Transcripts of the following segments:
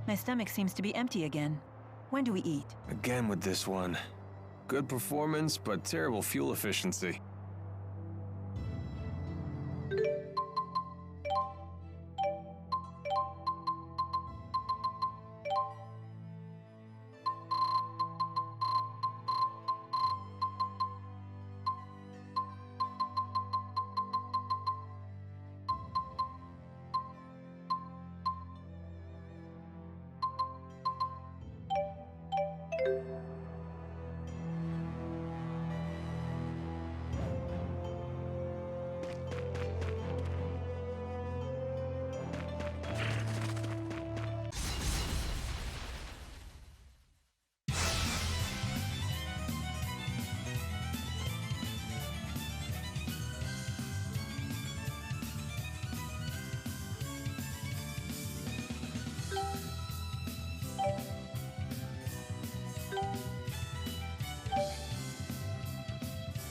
My stomach seems to be empty again. When do we eat? Again with this one. Good performance, but terrible fuel efficiency.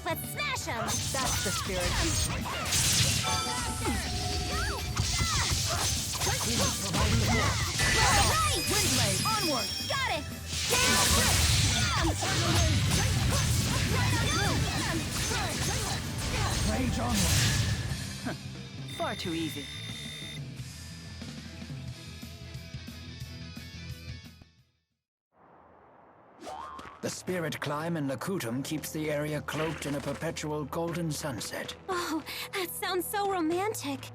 Let's smash him! That's the spirit. Right! Windblade, onward! Got it! Rage onward. Far too easy. The spirit climb in Lakutum keeps the area cloaked in a perpetual golden sunset. Oh, that sounds so romantic.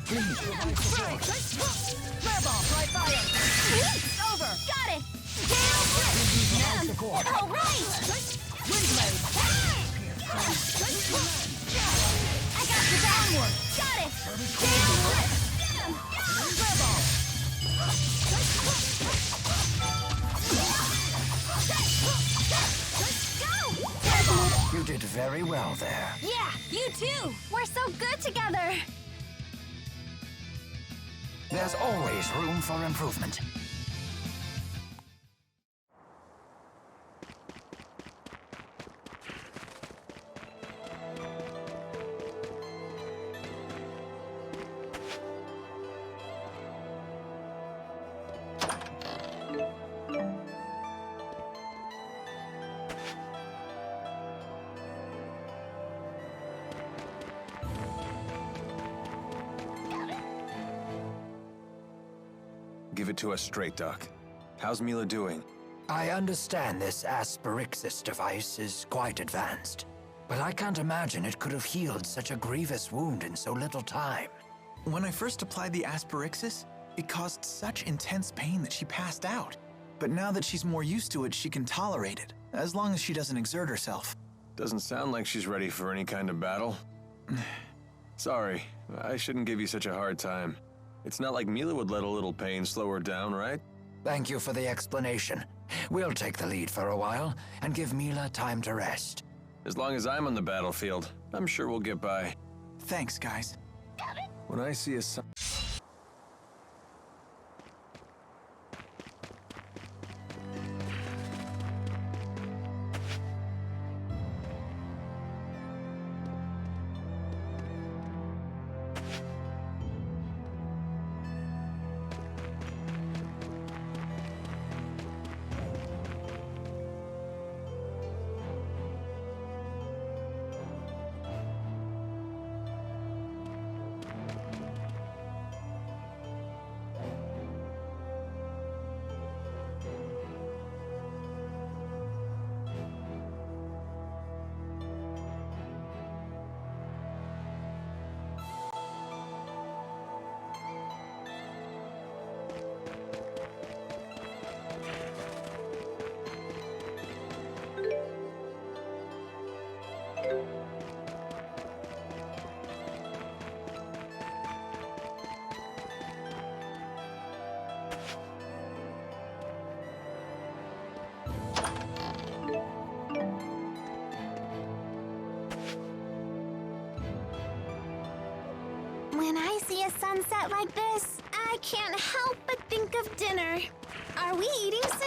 Please provide support. Flare ball, fly fire! Over! Got it! Provide support. All right! Windblade! I got the downward! Got it! Flare ball! Go! Flare ball! You did very well there. Yeah, you too! We're so good together! There's always room for improvement. Give it to us straight, Doc. How's Milla doing? I understand this Asperixis device is quite advanced, but I can't imagine it could have healed such a grievous wound in so little time. When I first applied the Asperixis, it caused such intense pain that she passed out. But now that she's more used to it, she can tolerate it, as long as she doesn't exert herself. Doesn't sound like she's ready for any kind of battle. Sorry, I shouldn't give you such a hard time. It's not like Milla would let a little pain slow her down, right? Thank you for the explanation. We'll take the lead for a while and give Milla time to rest. As long as I'm on the battlefield, I'm sure we'll get by. Thanks, guys. When I see a sign... When I see a sunset like this, I can't help but think of dinner. Are we eating soon?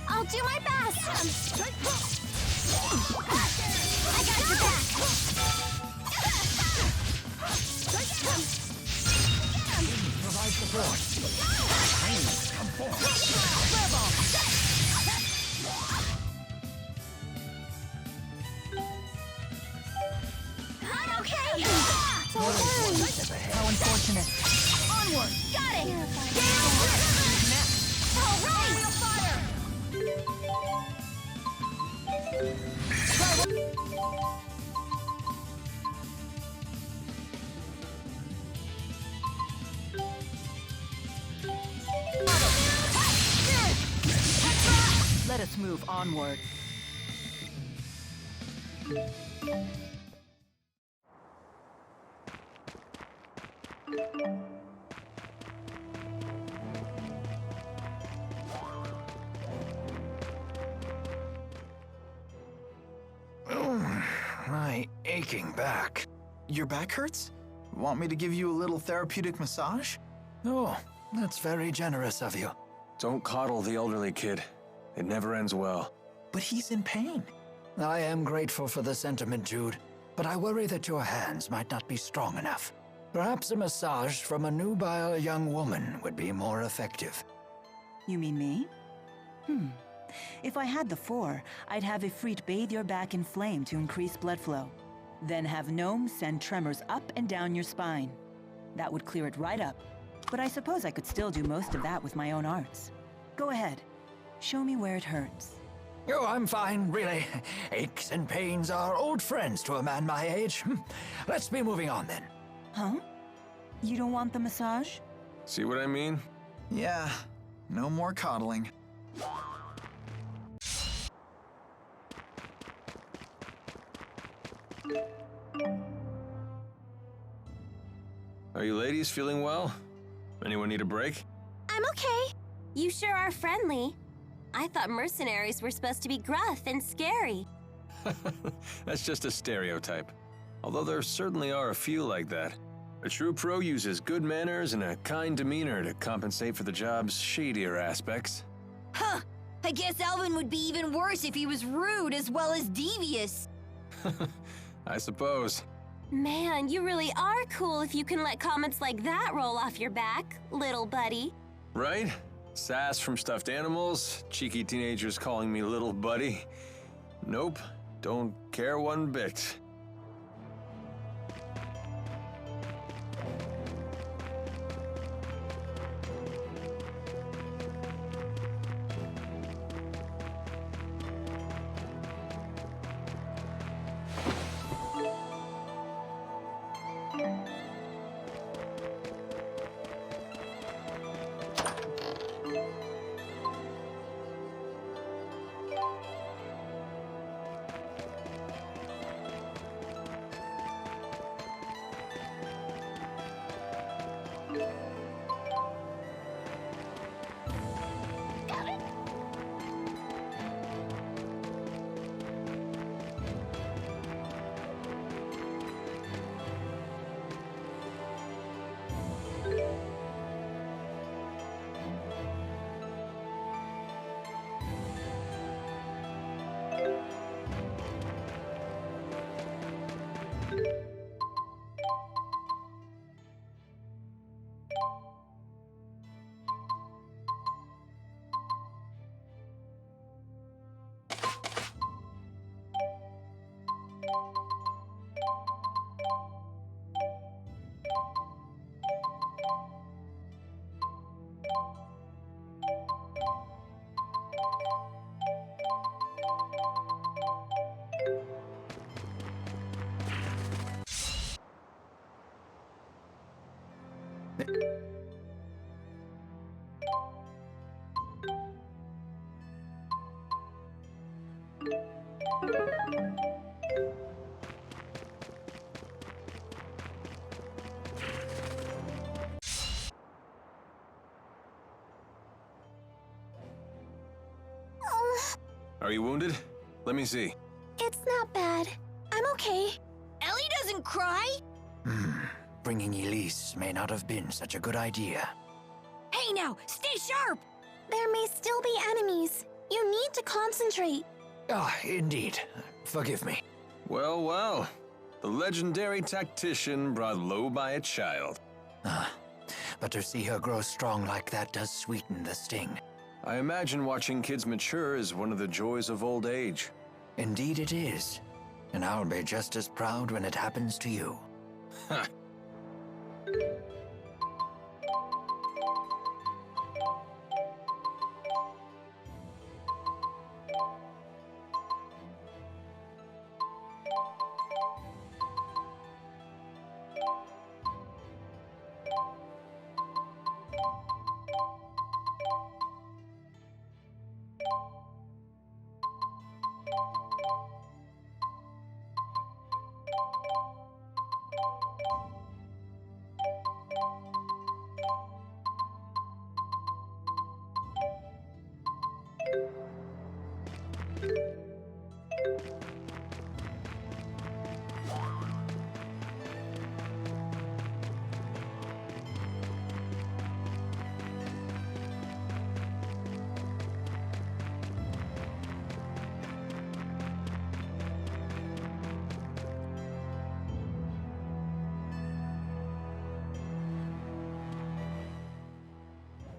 I'll do my best! I got your back! Provide support. Come forward. I'm okay! How unfortunate. Onward! Got it! All right! Fire! Let us move onward. My aching back. Your back hurts? Want me to give you a little therapeutic massage? Oh, that's very generous of you. Don't coddle the elderly kid. It never ends well. But he's in pain. I am grateful for the sentiment, Jude, but I worry that your hands might not be strong enough. Perhaps a massage from a nubile young woman would be more effective. You mean me? If I had the 4, I'd have Ifrit bathe your back in flame to increase blood flow. Then have Gnome send tremors up and down your spine. That would clear it right up. But I suppose I could still do most of that with my own arts. Go ahead. Show me where it hurts. Oh, I'm fine, really. Aches and pains are old friends to a man my age. Let's be moving on then. Huh? You don't want the massage? See what I mean? Yeah, no more coddling. Are you ladies feeling well? Anyone need a break? I'm okay. You sure are friendly. I thought mercenaries were supposed to be gruff and scary. That's just a stereotype. Although there certainly are a few like that. A true pro uses good manners and a kind demeanor to compensate for the job's shadier aspects. Huh. I guess Alvin would be even worse if he was rude as well as devious. I suppose. Man, you really are cool if you can let comments like that roll off your back, little buddy. Right? Sass from stuffed animals, cheeky teenagers calling me little buddy. Nope, don't care one bit. Are you wounded? Let me see. It's not bad. I'm okay. Ellie doesn't cry? Bringing Elise may not have been such a good idea. Hey now, stay sharp! There may still be enemies. You need to concentrate. Ah, indeed. Forgive me. Well, well. The legendary tactician brought low by a child. But to see her grow strong like that does sweeten the sting. I imagine watching kids mature is one of the joys of old age. Indeed it is. And I'll be just as proud when it happens to you. Ha!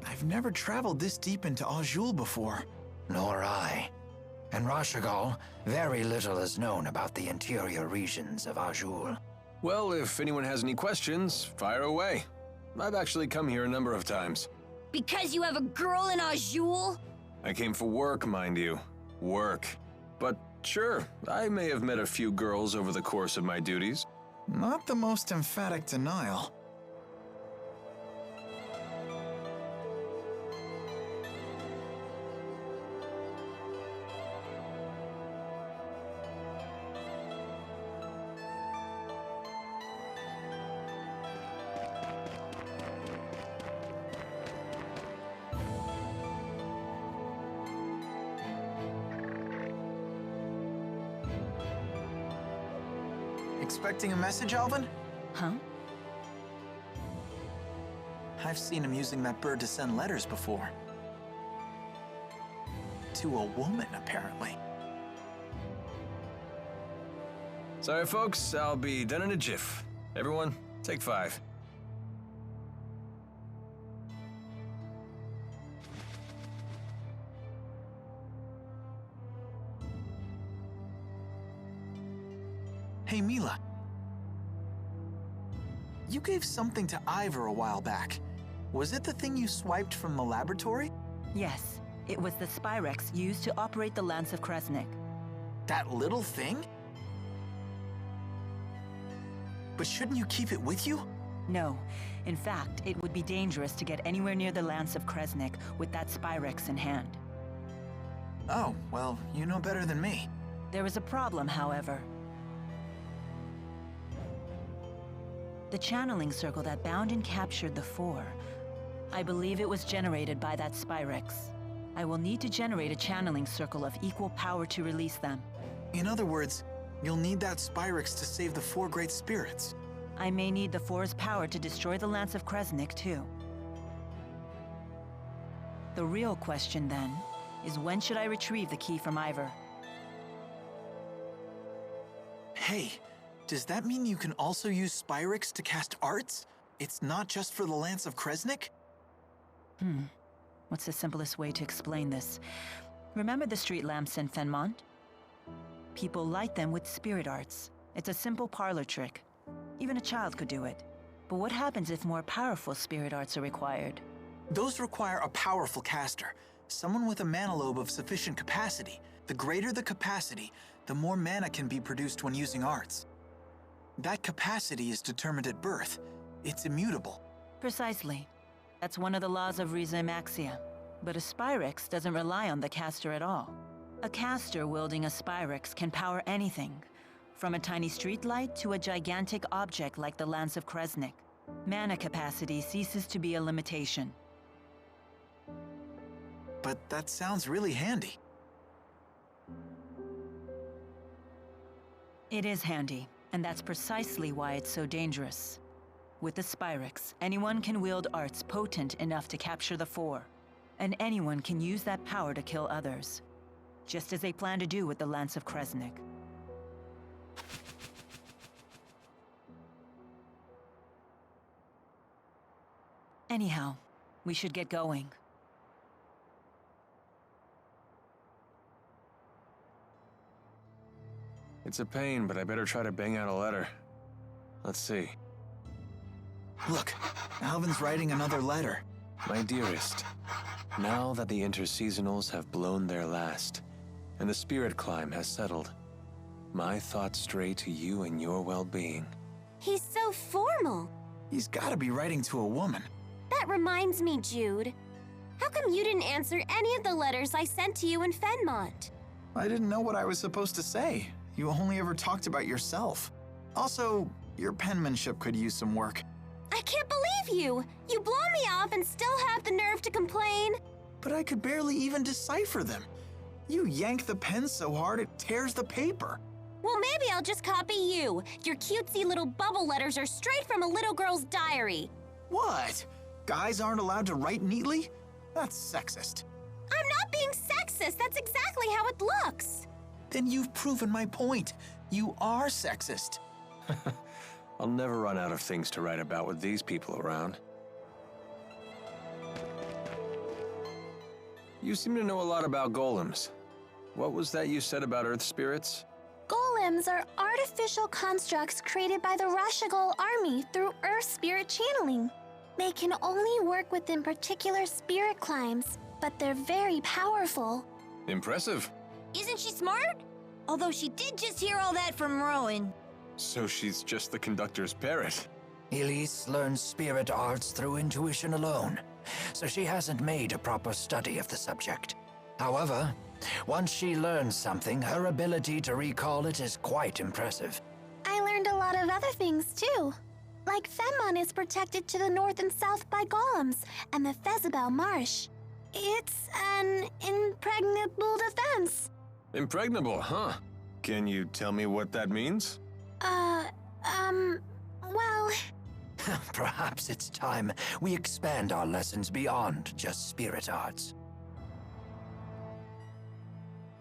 I've never traveled this deep into Azul before. Nor I. In Rashagal, very little is known about the interior regions of Azul. Well, if anyone has any questions, fire away. I've actually come here a number of times. Because you have a girl in Azul? I came for work, mind you. Work. But sure, I may have met a few girls over the course of my duties. Not the most emphatic denial. Expecting a message, Alvin? Huh? I've seen him using that bird to send letters before. To a woman, apparently. Sorry, folks, I'll be done in a jiff. Everyone, take 5. Hey, Milla. You gave something to Ivor a while back. Was it the thing you swiped from the laboratory? Yes, it was the Spyrex used to operate the Lance of Kresnik. That little thing? But shouldn't you keep it with you? No. In fact, it would be dangerous to get anywhere near the Lance of Kresnik with that Spyrex in hand. Oh, well, you know better than me. There is a problem, however. The channeling circle that bound and captured the 4. I believe it was generated by that Spyrex. I will need to generate a channeling circle of equal power to release them. In other words, you'll need that Spyrex to save the 4 great spirits. I may need the 4's power to destroy the Lance of Kresnik, too. The real question, then, is when should I retrieve the key from Ivor? Hey, does that mean you can also use Spyrex to cast arts? It's not just for the Lance of Kresnik? What's the simplest way to explain this? Remember the street lamps in Fenmont? People light them with spirit arts. It's a simple parlor trick. Even a child could do it. But what happens if more powerful spirit arts are required? Those require a powerful caster, someone with a mana lobe of sufficient capacity. The greater the capacity, the more mana can be produced when using arts. That capacity is determined at birth. It's immutable. Precisely. That's one of the laws of Riza Maxia. But a Spyrex doesn't rely on the caster at all. A caster wielding a Spyrex can power anything, from a tiny streetlight to a gigantic object like the Lance of Kresnik. Mana capacity ceases to be a limitation. But that sounds really handy. It is handy, and that's precisely why it's so dangerous. With the Spyrix, anyone can wield arts potent enough to capture the Four, and anyone can use that power to kill others, just as they plan to do with the Lance of Kresnik. Anyhow, we should get going. It's a pain, but I better try to bang out a letter. Let's see. Look, Alvin's writing another letter. My dearest, now that the interseasonals have blown their last, and the spirit climb has settled, my thoughts stray to you and your well-being. He's so formal. He's gotta be writing to a woman. That reminds me, Jude. How come you didn't answer any of the letters I sent to you in Fenmont? I didn't know what I was supposed to say. You only ever talked about yourself. Also, your penmanship could use some work. I can't believe you! You blow me off and still have the nerve to complain? But I could barely even decipher them. You yank the pen so hard it tears the paper. Well, maybe I'll just copy you. Your cutesy little bubble letters are straight from a little girl's diary. What? Guys aren't allowed to write neatly? That's sexist. I'm not being sexist. That's exactly how it looks. Then you've proven my point. You are sexist. I'll never run out of things to write about with these people around. You seem to know a lot about golems. What was that you said about earth spirits? Golems are artificial constructs created by the Rashigal army through earth spirit channeling. They can only work within particular spirit climes, but they're very powerful. Impressive. Isn't she smart? Although she did just hear all that from Rowan. So she's just the conductor's parrot. Elise learns spirit arts through intuition alone, so she hasn't made a proper study of the subject. However, once she learns something, her ability to recall it is quite impressive. I learned a lot of other things too. Like Fenmont is protected to the north and south by golems, and the Fezabel Marsh. It's an impregnable defense. Impregnable, huh? Can you tell me what that means? Well... Perhaps it's time we expand our lessons beyond just spirit arts.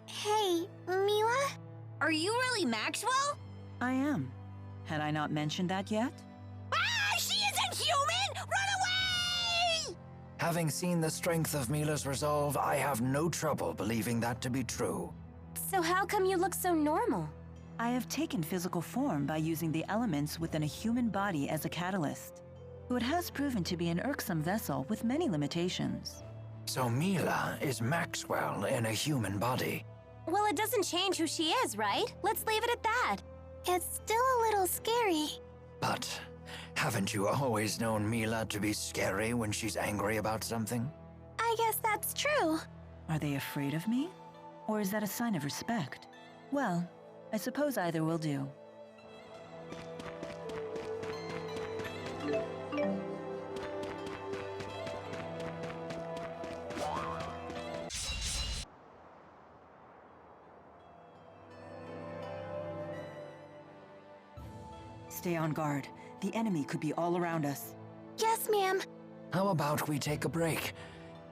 Hey, Milla? Are you really Maxwell? I am. Had I not mentioned that yet? Ah! She isn't human! Run away! Having seen the strength of Milla's resolve, I have no trouble believing that to be true. So how come you look so normal? I have taken physical form by using the elements within a human body as a catalyst. Though it has proven to be an irksome vessel with many limitations. So Milla is Maxwell in a human body. Well, it doesn't change who she is, right? Let's leave it at that. It's still a little scary. But haven't you always known Milla to be scary when she's angry about something? I guess that's true. Are they afraid of me? Or is that a sign of respect? Well, I suppose either will do. Stay on guard. The enemy could be all around us. Yes, ma'am. How about we take a break?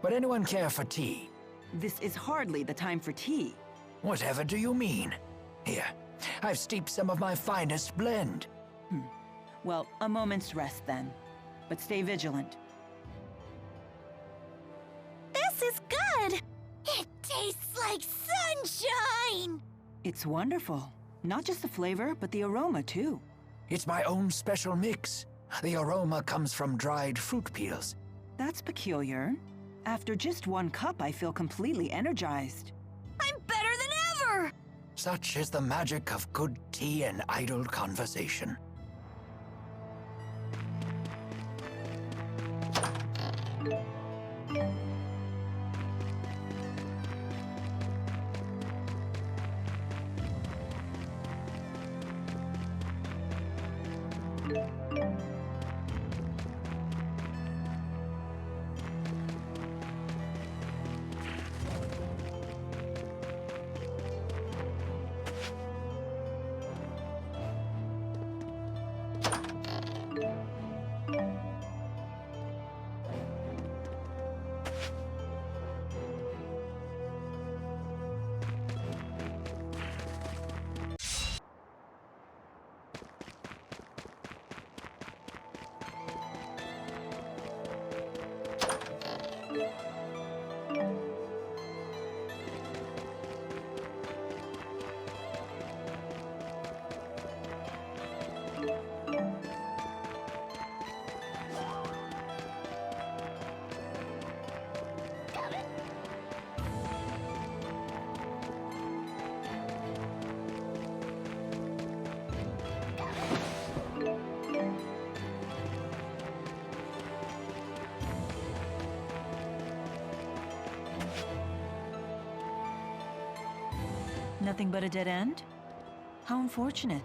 Would anyone care for tea? This is hardly the time for tea. Whatever do you mean? Here, I've steeped some of my finest blend. Well, a moment's rest then. But stay vigilant. This is good! It tastes like sunshine! It's wonderful. Not just the flavor, but the aroma too. It's my own special mix. The aroma comes from dried fruit peels. That's peculiar. After just one cup, I feel completely energized. I'm better than ever! Such is the magic of good tea and idle conversation. Nothing but a dead end? How unfortunate.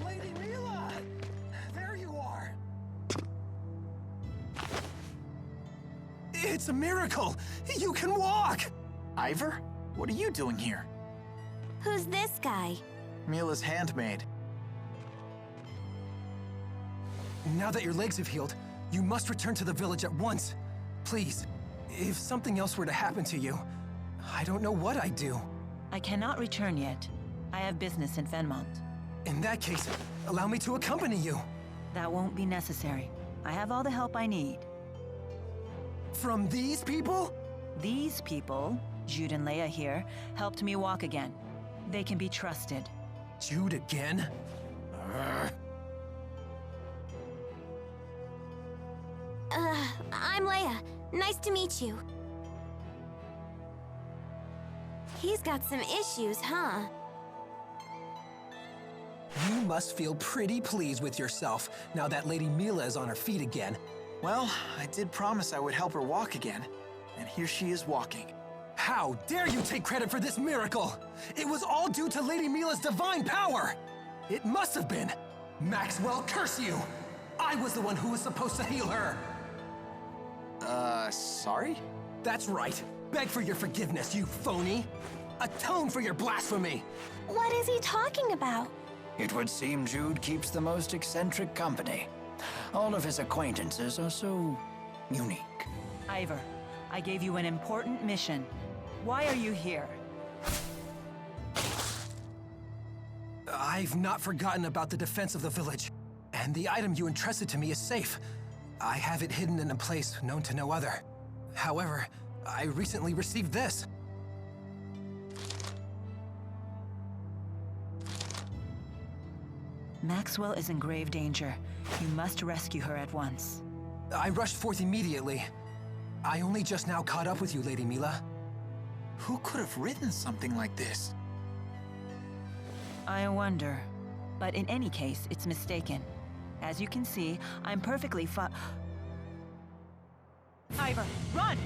Lady Milla! There you are! It's a miracle! You can walk! Ivor? What are you doing here? Who's this guy? Milla's handmaid. Now that your legs have healed, you must return to the village at once. Please, if something else were to happen to you, I don't know what I'd do. I cannot return yet. I have business in Fenmont. In that case, allow me to accompany you. That won't be necessary. I have all the help I need. From these people? These people, Jude and Leia here, helped me walk again. They can be trusted. Jude again? I'm Leia. Nice to meet you. He's got some issues, huh? You must feel pretty pleased with yourself now that Lady Milla is on her feet again. Well, I did promise I would help her walk again, and here she is walking. How dare you take credit for this miracle? It was all due to Lady Milla's divine power! It must have been! Maxwell, curse you! I was the one who was supposed to heal her! Sorry? That's right. Beg for your forgiveness, you phony! Atone for your blasphemy! What is he talking about? It would seem Jude keeps the most eccentric company. All of his acquaintances are so unique. Ivor, I gave you an important mission. Why are you here? I've not forgotten about the defense of the village, and the item you entrusted to me is safe. I have it hidden in a place known to no other. However, I recently received this. Maxwell is in grave danger. You must rescue her at once. I rushed forth immediately. I only just now caught up with you, Lady Milla. Who could have written something like this? I wonder. But in any case, it's mistaken. As you can see, I'm perfectly Ivor, run!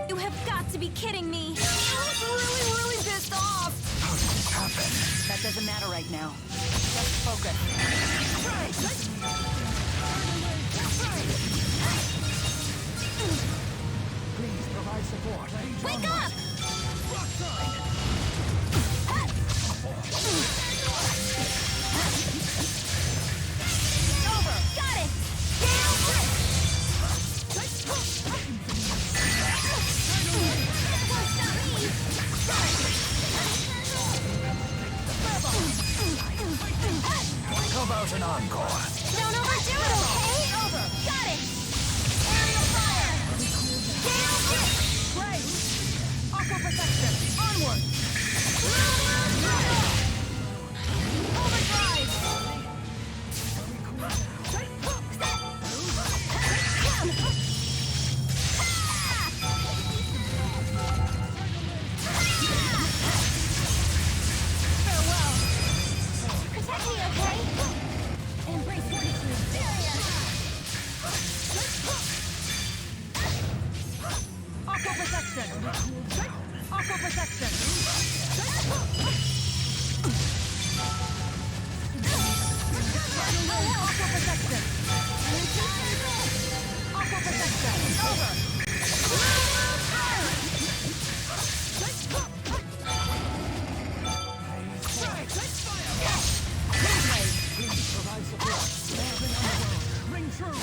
You have got to be kidding me! I'm really pissed off! How did this happen? That doesn't matter right now. Just focus. Please provide support. Wake up! Over! Got it! Gale Blitz! Won't stop me! How about an encore? Don't overdo it, okay? Over! Got it! Aerial fire! Gale Blitz! Great! Aqua protection! Onward! Overdrive! Farewell! Protect me, okay? Embrace fortitude. Aqua protection! Aqua protection! Aqua protection! Aqua protection! Over!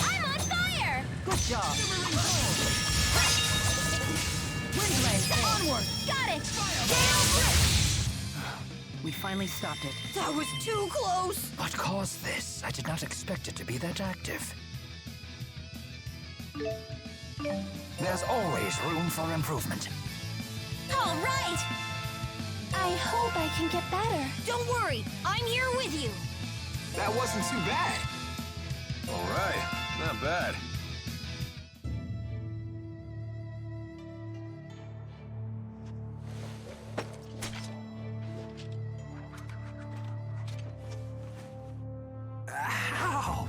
I'm on fire! Good job! Windblade, onward! Got it! Gale Blitz! We finally stopped it. That was too close! What caused this? I did not expect it to be that active. There's always room for improvement. All right! I hope I can get better. Don't worry, I'm here with you. That wasn't too bad. All right, not bad. Ow!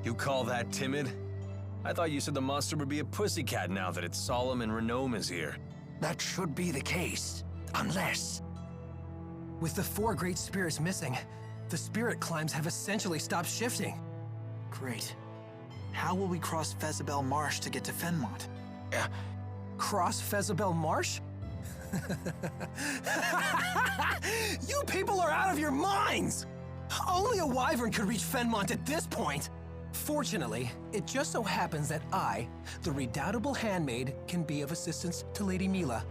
You call that timid? I thought you said the monster would be a pussycat now that its solemn and Renome is here. That should be the case. Unless... With the 4 great spirits missing, the spirit climbs have essentially stopped shifting. Great. How will we cross Fezabel Marsh to get to Fenmont? Cross Fezabel Marsh? You people are out of your minds! Only a wyvern could reach Fenmont at this point. Fortunately, it just so happens that I, the redoubtable handmaid, can be of assistance to Lady Milla.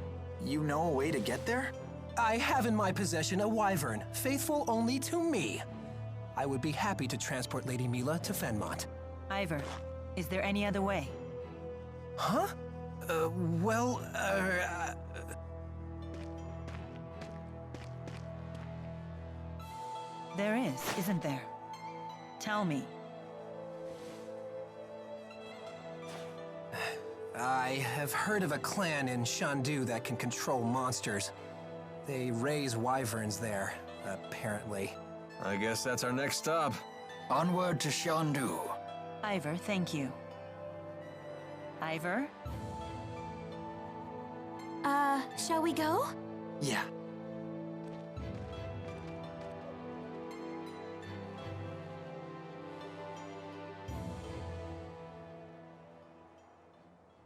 You know a way to get there? I have in my possession a wyvern, faithful only to me. I would be happy to transport Lady Milla to Fenmont. Ivor, is there any other way? Huh? Well, There is, isn't there? Tell me. I have heard of a clan in Shandu that can control monsters. They raise wyverns there, apparently. I guess that's our next stop. Onward to Shandu. Ivor, thank you. Ivor? Shall we go? Yeah.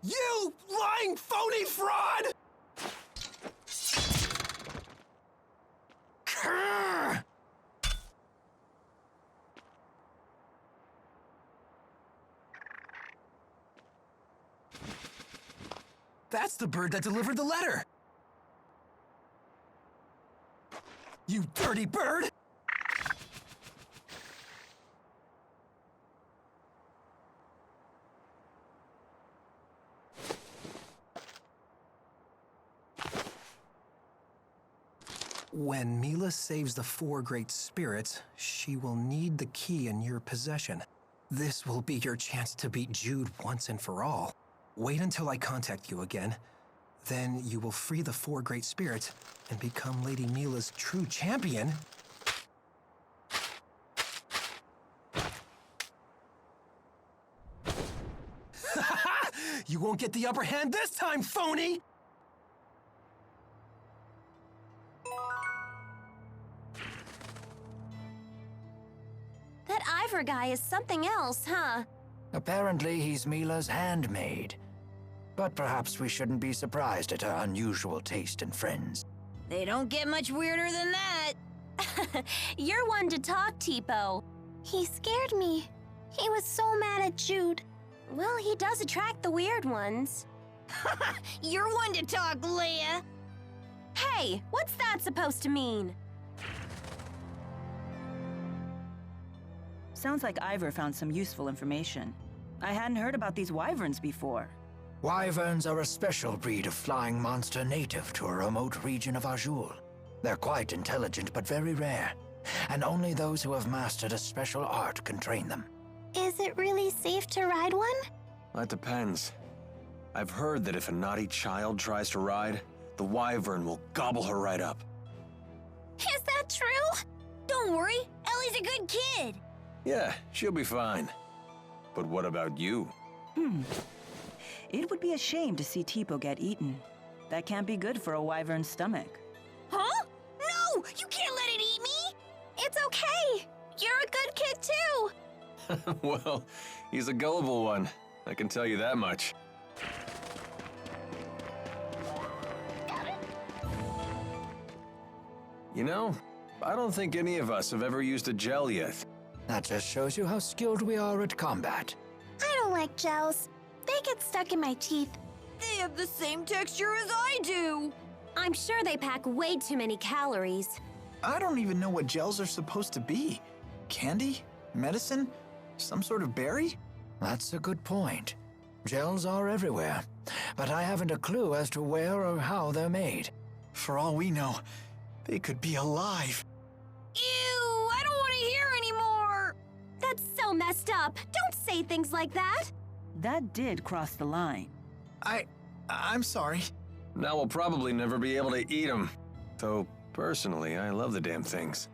You lying phony fraud! Grr! That's the bird that delivered the letter! You dirty bird! When Milla saves the 4 great spirits, she will need the key in your possession. This will be your chance to beat Jude once and for all. Wait until I contact you again. Then you will free the 4 great spirits and become Lady Milla's true champion. You won't get the upper hand this time, phony! That Ivor guy is something else, huh? Apparently, he's Milla's handmaid. But perhaps we shouldn't be surprised at her unusual taste in friends. They don't get much weirder than that. You're one to talk, Tipo. He scared me. He was so mad at Jude. Well, he does attract the weird ones. You're one to talk, Leia. Hey, what's that supposed to mean? Sounds like Ivor found some useful information. I hadn't heard about these wyverns before. Wyverns are a special breed of flying monster native to a remote region of Azul. They're quite intelligent but very rare, and only those who have mastered a special art can train them. Is it really safe to ride one? That depends. I've heard that if a naughty child tries to ride, the wyvern will gobble her right up. Is that true? Don't worry, Ellie's a good kid. Yeah, she'll be fine. But what about you? It would be a shame to see Tipo get eaten. That can't be good for a wyvern's stomach. Huh? No! You can't let it eat me! It's okay. You're a good kid too. Well, he's a gullible one. I can tell you that much. You know, I don't think any of us have ever used a gel yet. That just shows you how skilled we are at combat. I don't like gels. They get stuck in my teeth. They have the same texture as I do. I'm sure they pack way too many calories. I don't even know what gels are supposed to be. Candy? Medicine? Some sort of berry? That's a good point. Gels are everywhere, but I haven't a clue as to where or how they're made. For all we know, they could be alive. Ew, I don't want to hear anymore. That's so messed up. Don't say things like that. That did cross the line. I'm sorry. Now we'll probably never be able to eat them. Though, personally, I love the damn things.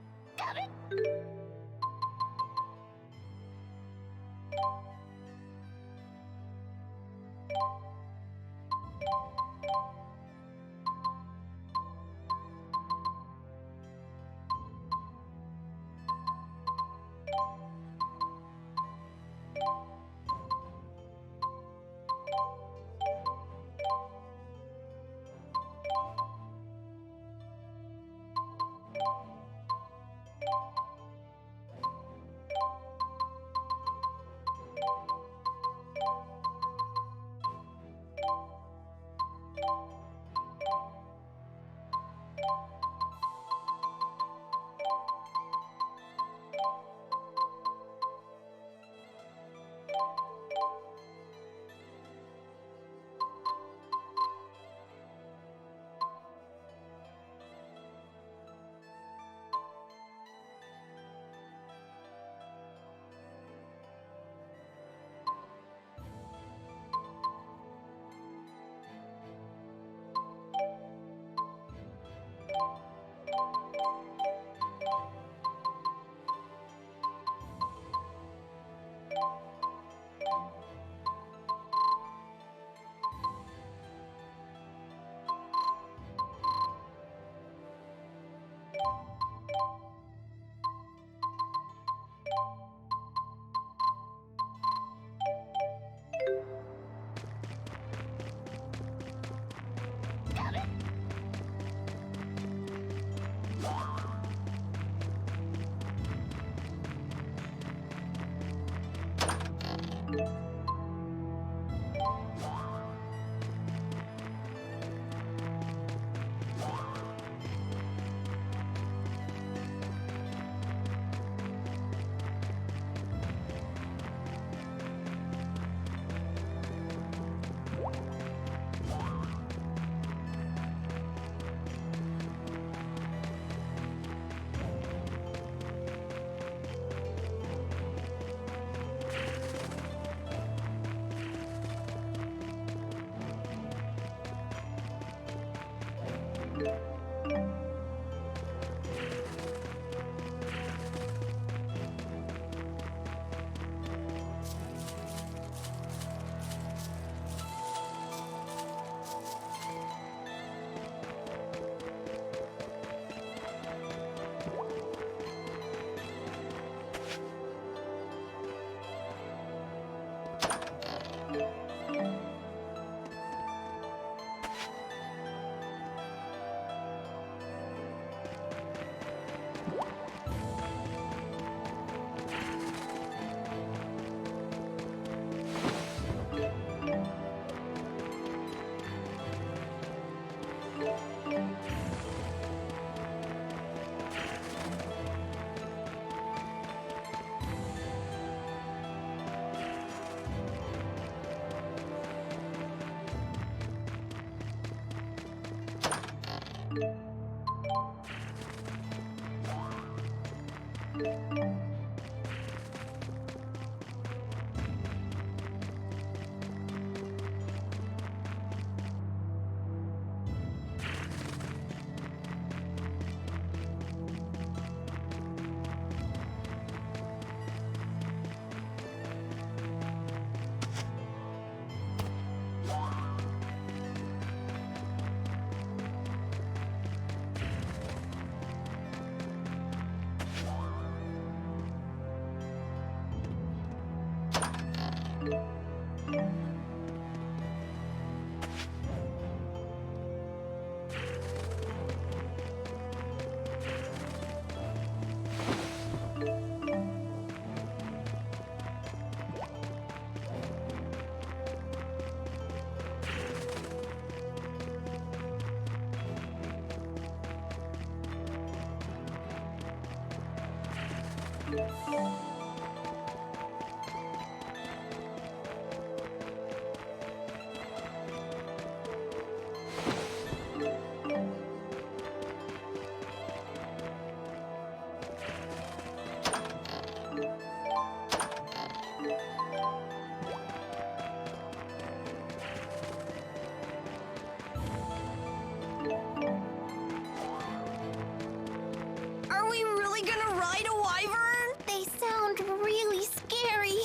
Are we really gonna ride a wyvern? They sound really scary.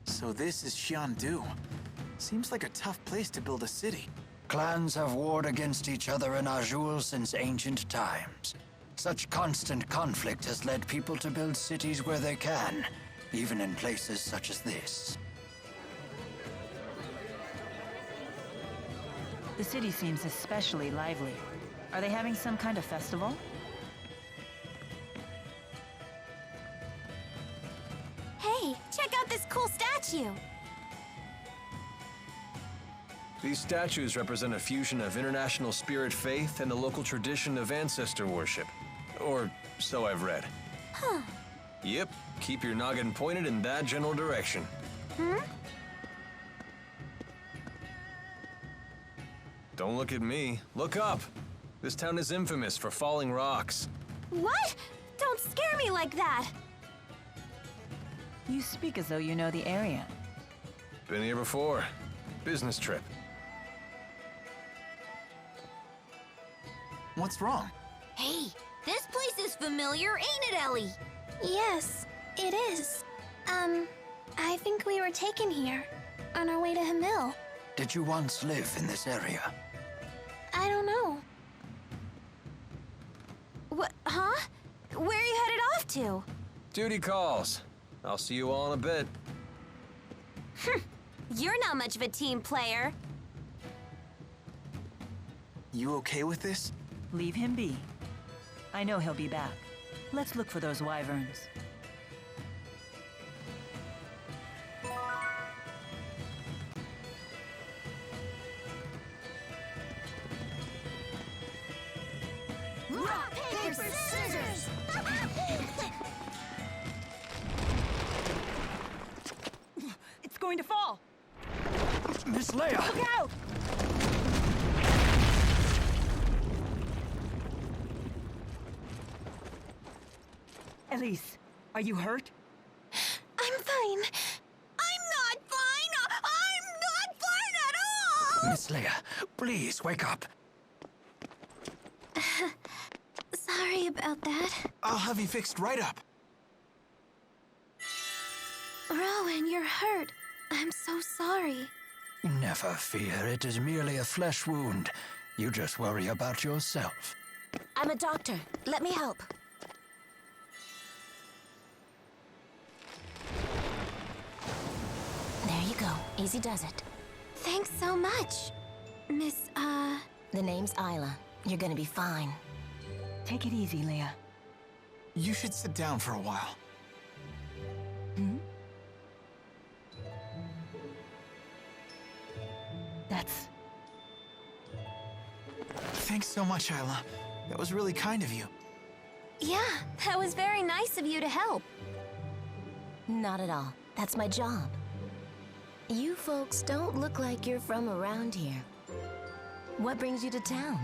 So this is Xiandu. Seems like a tough place to build a city. Clans have warred against each other in Azul since ancient times. Such constant conflict has led people to build cities where they can, even in places such as this. The city seems especially lively. Are they having some kind of festival? Hey, check out this cool statue. These statues represent a fusion of international spirit faith and the local tradition of ancestor worship. Or so I've read. Huh. Yep, keep your noggin pointed in that general direction. Don't look at me. Look up. This town is infamous for falling rocks. What? Don't scare me like that. You speak as though you know the area. Been here before. Business trip. What's wrong? Hey, this place is familiar, ain't it, Ellie? Yes, it is. I think we were taken here on our way to Hamil. Did you once live in this area? I don't know. What? Huh? Where are you headed off to? Duty calls. I'll see you all in a bit. You're not much of a team player. You okay with this? Leave him be. I know he'll be back. Let's look for those wyverns. Rock, paper, scissors! It's going to fall! Miss Leia! Look out! Elise, are you hurt? I'm fine. I'm not fine! I'm not fine at all! Miss Leia, please wake up. Sorry about that. I'll have you fixed right up. Rowan, you're hurt. I'm so sorry. Never fear, it is merely a flesh wound. You just worry about yourself. I'm a doctor. Let me help. go. Easy does it. Thanks so much, Miss, The name's Isla. You're gonna be fine. Take it easy, Leah. You should sit down for a while. Hmm? That's... Thanks so much, Isla. That was really kind of you. Yeah, that was very nice of you to help. Not at all. That's my job. You folks don't look like you're from around here. What brings you to town?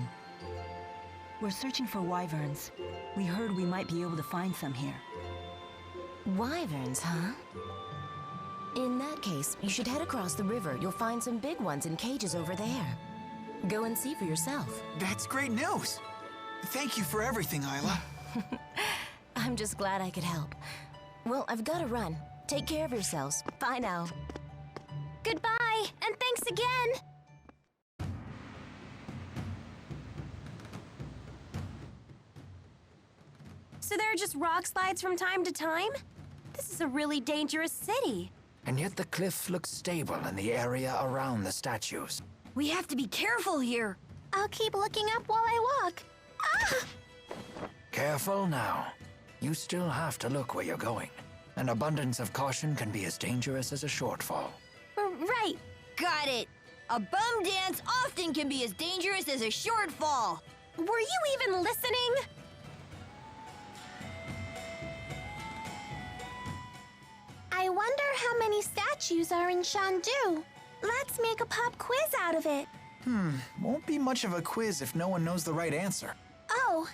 We're searching for wyverns. We heard we might be able to find some here. Wyverns, huh? In that case, you should head across the river. You'll find some big ones in cages over there. Go and see for yourself. That's great news. Thank you for everything, Isla. I'm just glad I could help. Well, I've got to run. Take care of yourselves. Bye now. Goodbye, and thanks again! So there are just rock slides from time to time? This is a really dangerous city. And yet the cliff looks stable in the area around the statues. We have to be careful here. I'll keep looking up while I walk. Ah! Careful now. You still have to look where you're going. An abundance of caution can be as dangerous as a shortfall. Right. Got it. A bum dance often can be as dangerous as a shortfall. Were you even listening? I wonder how many statues are in Shandu. Let's make a pop quiz out of it. Won't be much of a quiz if no one knows the right answer. Oh,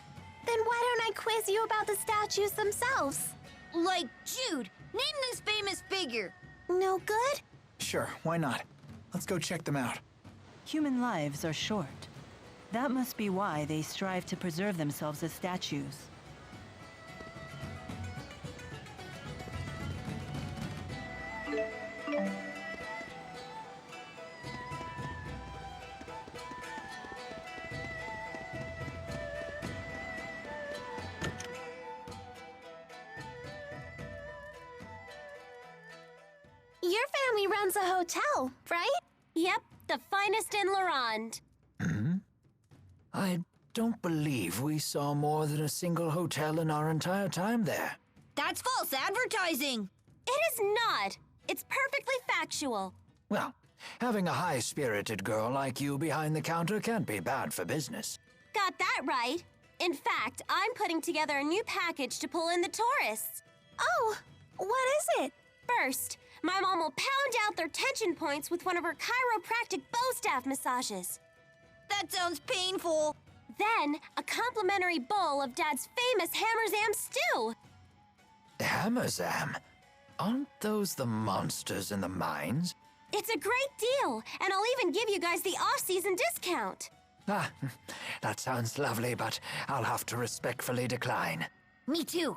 then why don't I quiz you about the statues themselves? Like Jude, name this famous figure. No good? Sure, why not? Let's go check them out. Human lives are short. That must be why they strive to preserve themselves as statues. Your family runs a hotel, right? Yep, the finest in Lorand. I don't believe we saw more than a single hotel in our entire time there. That's false advertising. It is not. It's perfectly factual. Well, having a high-spirited girl like you behind the counter can't be bad for business. Got that right. In fact, I'm putting together a new package to pull in the tourists. Oh, what is it? First, my mom will pound out their tension points with one of her chiropractic bow staff massages. That sounds painful. Then, a complimentary bowl of Dad's famous Hammerzam stew. Hammerzam? Aren't those the monsters in the mines? It's a great deal, and I'll even give you guys the off-season discount. Ah, that sounds lovely, but I'll have to respectfully decline. Me too.